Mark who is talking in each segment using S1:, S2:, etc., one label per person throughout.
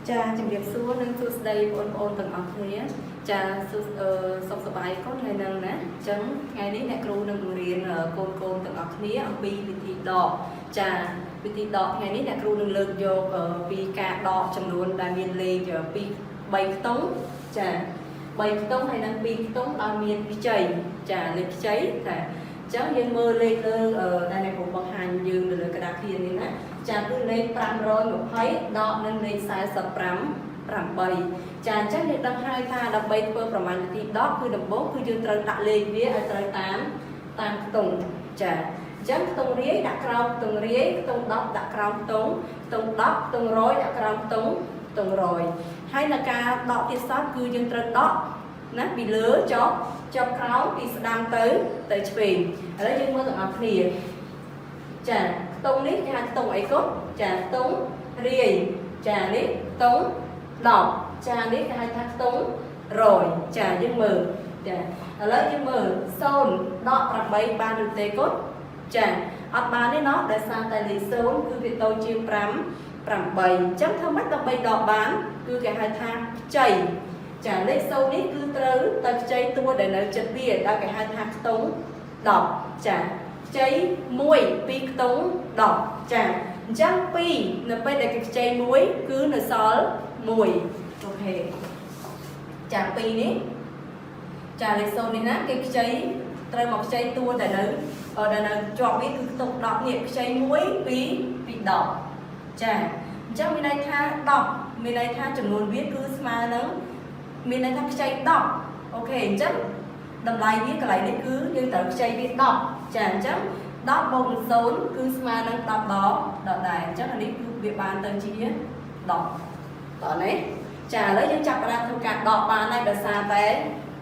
S1: cha chừng điệp xuống nên tôi đây ôn từng ở thế cha sống sờ bài có ngày năng nè chấm ngàyนี้អ្នកគ្រូនឹងបង្រៀនកូនទាំងអស់គ្នាអំពីវិធីដកចាវិធីដកថ្ងៃនេះអ្នកគ្រូនឹងលើកយកពីការដកចំនួនដែលមានលេខពី3ខ្ទង់ចា3ខ្ទង់ហើយនឹង2ខ្ទង់ដែលមានខ្ចីចាលេខខ្ចីតែអញ្ចឹងយើងមើលលេខលើដែលអ្នកគ្រូបង្ហាញយើងនៅលើក្តារខៀននេះណាចាគឺលេខ520ដកនឹងលេខ45ចាអញ្ចឹងយើងដឹងហើយថាដើម្បីធ្វើប្រមាណវិធីដកគឺដំបូងគឺយើងត្រូវដាក់លេខវាឲ្យត្រូវតាមខ្ទង់ចាអញ្ចឹងខ្ទង់រាយដាក់ក្រោមខ្ទង់រាយខ្ទង់10ដាក់ក្រោមខ្ទង់10ខ្ទង់100ដាក់ក្រោមខ្ទង់100ហើយនៅការដកទៀតសោតគឺយើងត្រូវដកណាពីលើចុះក្រោមពីស្ដាំទៅឆ្វេងឥឡូវយើងមើលទាំងអស់គ្នាចាខ្ទង់នេះគេហៅខ្ទង់អីកូនចាខ្ទង់រាយចានេះខ្ទង់10ចានេះគេហៅថាខ្ទង់100ចាយើងមើលចាឥឡូវយើងមើល0ដក8បានឬទេកូនចាអត់បានទេណោះដោយសារតែលេខ0គឺវាតូចជាង5 8អញ្ចឹងធ្វើម៉េចដើម្បីដកបានគឺគេហៅថាខ្ចីចាលេខ0នេះគឺត្រូវតែខ្ចីតួដែលនៅចិត្តវាដែលគេហៅថាខ្ទង់10ចាខ្ចី1ពីខ្ទង់10ចាអញ្ចឹង2នៅពេលដែលគេខ្ចី1គឺនៅសល់1អូខេចា2នេះចាលេខ0នេះណាគេខ្ចីត្រូវមកខ្ចីតួដែលនៅជាប់វាគឺខ្ទង់10នេះខ្ចី1ពី10ចាអញ្ចឹងមានន័យថា10មានន័យថាចំនួនវាគឺស្មើនឹងមានន័យថាខ្ចី10អូខេអញ្ចឹងតម្លៃវាកន្លែងនេះគឺយើងត្រូវខ្ចីវា10ចាអញ្ចឹង10បូកនឹង0គឺស្មើនឹង10ដកដែរអញ្ចឹងអានេះគឺវាបានទៅជា10តោះនេះចាឥឡូវយើងចាប់ផ្ដើមធ្វើការដកបានហើយដោយសារតែ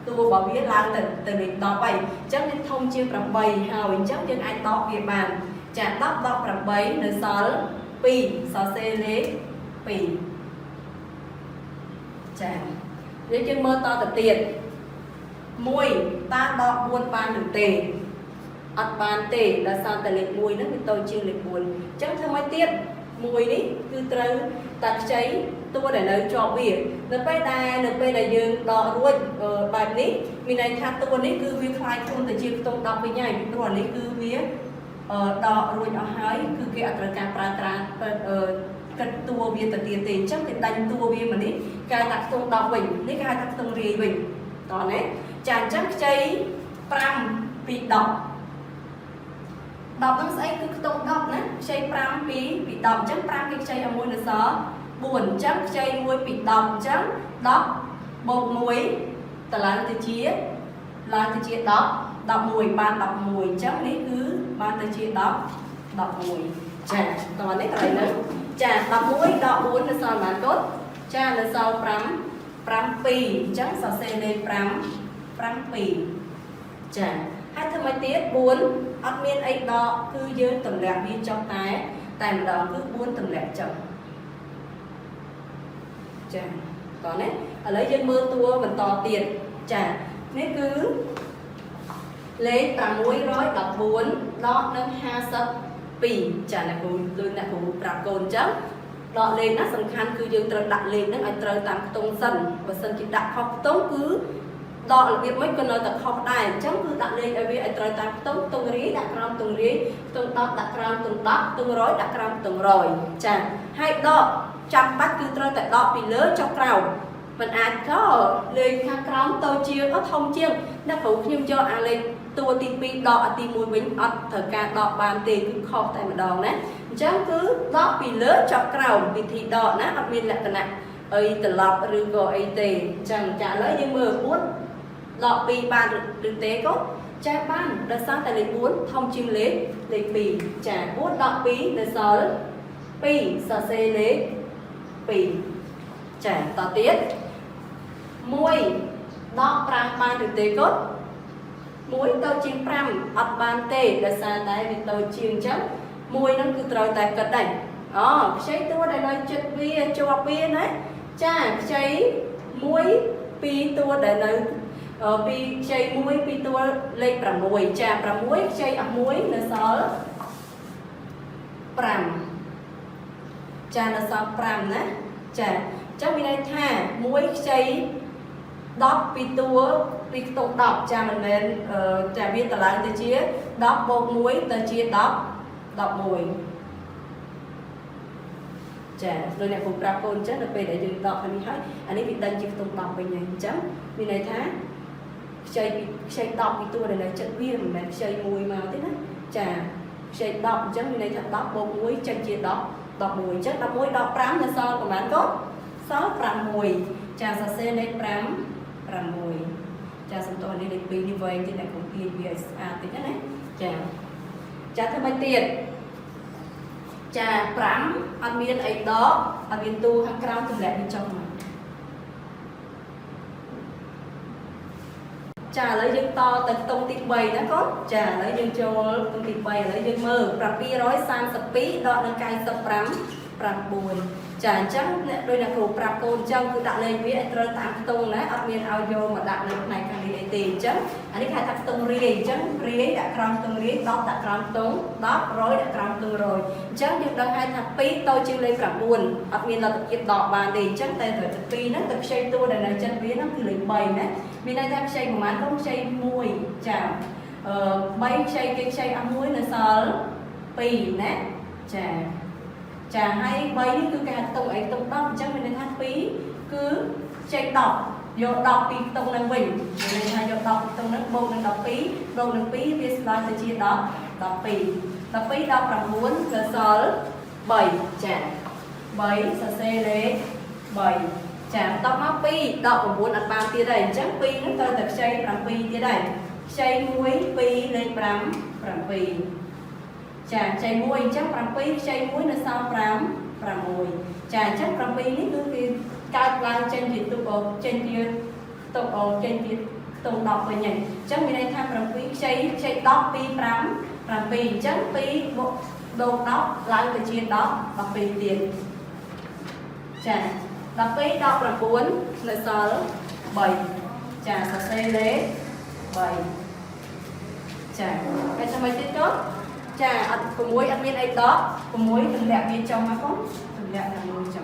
S1: តួរបស់វាឡើងទៅលេខ10ហើយអញ្ចឹងវាធំជាង8ហើយអញ្ចឹងយើងអាចដកវាបានចា10ដក8នៅសល់2សរសេរលេខ2ចាយើងមើលតទៅទៀត1តើដក4បានឬទេអត់បានទេដោយសារតែលេខ1ហ្នឹងវាតូចជាងលេខ4អញ្ចឹងធ្វើម៉េចទៀត1នេះគឺត្រូវតែខ្ចីតួដែលនៅជាប់វានៅពេលដែលយើងដករួចបែបនេះមានន័យថាតួនេះគឺវាคล้ายខ្លួនទៅជាខ្ទង់10វិញហើយព្រោះអានេះគឺវាដករួចអស់ហើយគឺគេអត់ត្រូវការប្រើប្រាស់គិតតួវាទៅទៀតទេអញ្ចឹងគេដាច់តួវាមកនេះគេហៅថាខ្ទង់10វិញនេះគេហៅថាខ្ទង់រាយវិញតោះណាចាអញ្ចឹងខ្ចី5ពី10ហ្នឹងស្អីគឺខ្ទង់10ណាខ្ចី5ពី10អញ្ចឹង5គេខ្ចីឲ្យ1នៅសល់4អញ្ចឹងខ្ចី1ពី10អញ្ចឹង10បូក1តឡើងទៅជា10 11បាន11អញ្ចឹងនេះគឺបានទៅជា10 11ចាតោះនេះកន្លែងហ្នឹងចា11ដក4នៅសល់ប៉ុន្មានកូនចានៅសល់5 7អញ្ចឹងសរសេរលេខ5 7ចាហើយធ្វើម៉េចទៀត4អត់មានអីដកគឺយើងទម្លាក់វាចុះតែម្ដងគឺ4ទម្លាក់ចុះចាតោះណាឥឡូវយើងមើលតួបន្តទៀតចានេះគឺលេខ614ដកនឹង52ចាអ្នកគ្រូដូចអ្នកគ្រូប្រាប់កូនអញ្ចឹងដកលេខណាសំខាន់គឺយើងត្រូវដាក់លេខហ្នឹងឲ្យត្រូវតាមខ្ទង់សិនបើសិនជាដាក់ខុសខ្ទង់គឺដករបៀបមិនក៏នៅតែខុសដែរអញ្ចឹងគឺដាក់លេខឲ្យវាឲ្យត្រូវតាមខ្ទង់ខ្ទង់រាយដាក់ក្រោមខ្ទង់រាយខ្ទង់10ដាក់ក្រោមខ្ទង់10ខ្ទង់100ដាក់ក្រោមខ្ទង់100ចាហើយដកចាំបាច់គឺត្រូវតែដកពីលើចុះក្រោមមិនអាចក៏លេខខាងក្រោមតូចជាងអត់ធំជាងអ្នកគ្រូខ្ញុំយកអាលេខតួទី2ដកអាទី1វិញអត់ត្រូវការដកបានទេគឺខុសតែម្ដងណាអញ្ចឹងគឺដកពីលើចុះក្រោមវិធីដកណាអត់មានលក្ខណៈអីត្រឡប់ឬក៏អីទេអញ្ចឹងចាឥឡូវយើងមើល4ដក2បានឬទេក៏ចាបានដោយសារតែលេខ4ធំជាងលេខ2ចា4ដក2នៅសល់2សរសេរលេខ2ចាតទៀត1ដក5បានឬទេក៏1តូចជាង5អត់បានទេដោយសារតែវាតូចជាងអញ្ចឹង1ហ្នឹងគឺត្រូវតែគិតដែរខ្ចីតួដែលនៅចិត្តវាជាប់វាណាចាខ្ចី1ពីតួដែលនៅពីខ្ចី1ពីតួលេខ6ចា6ខ្ចីអស់1នៅសល់5ចានៅសល់5ណាចាអ chắc vì đây thà muối chay đắp pi tua pi tông đắp cha mình lên cha biết tờ lại từ chia đắp bột muối từ chia đắp muối chả rồi này cũng ra con chắc là về để dừng đọc anh ấy bị đánh chịu tông đọc về nhà chấm vì này thá chơi đọc thì tôi này chân viên mà chơi mùi mà thế đó chả chơi đọc chấm vì này thật đọc bột muối chân chia đọc mùi chắc đọc muối đọc rám là sao của bạn có sót rám mùi chả sa xe đây rám mùi chả xong tôi này pin đi về thì này cũng tiền về thế này chả thêm mấy tiền chà prám ăn miên ấy đó ăn miên tu hàng cam từ lẹ bên trong mà chà lấy dương to tận tông tịt bầy đó có chà lấy dương châu tông tịt bầy lấy dương mơ prám pi rói sang sập pí đó nâng cay sập prám buồn chà chắc đôi là cổ prám côn trong cứ đặt lên với trơ tạm tông đấy ăn miên ao vô mà đặt lên này càng đi tiền chứ anh ấy khai thác tông riêng chứ riêng đã cam tông riêng đó đã cam tông đó rồi đã cam tông rồi chứ nhưng đang khai thác pí tôi chưa lấy prám buồn ăn miên là tập kiệt đỏ bàn đi chứ tay tuổi tập pí nó tập xây tua này này chân ví nó cứ lấy bầy đấy vì này tham xây của má không xây mùi chà bay xây cái xây ăn muối là sờ pì nè chà hay bay cứ cả tông ấy tông đọc chắc mình nên hát phí cứ xây đọc vô đọc thì tông năng bình nên hay vô đọc tông năng bông năng đọc phí biết là từ chia đó đọc phí đọc là muốn là sờ bảy chà bảy sờ xe đấy bảy chạm tóc mắc pi đọc của muốn ăn bao tia đầy chắc pi nó tôi tập xây làm pi tia đầy xây muối pi lên pram pi chạm xây muối chắc pram pi xây muối nó sao pram muối chạm chắc pram pi ní cứ thì cao lan trên thì tôi trên kia tôi đọc về nhảy chắc mình đây tham pram pi xây đọc pi pram pi chắc pi đồ đọc lại từ chia đọc pi tiền chạm đọc phí đọc là 4 lợi sở 7 trà sà xe lế 7 trà cái cho mấy tiết tốt trà cùng muối ăn viên ấy đó cùng muối từng lẹ viên trong má không từng lẹ là muối trong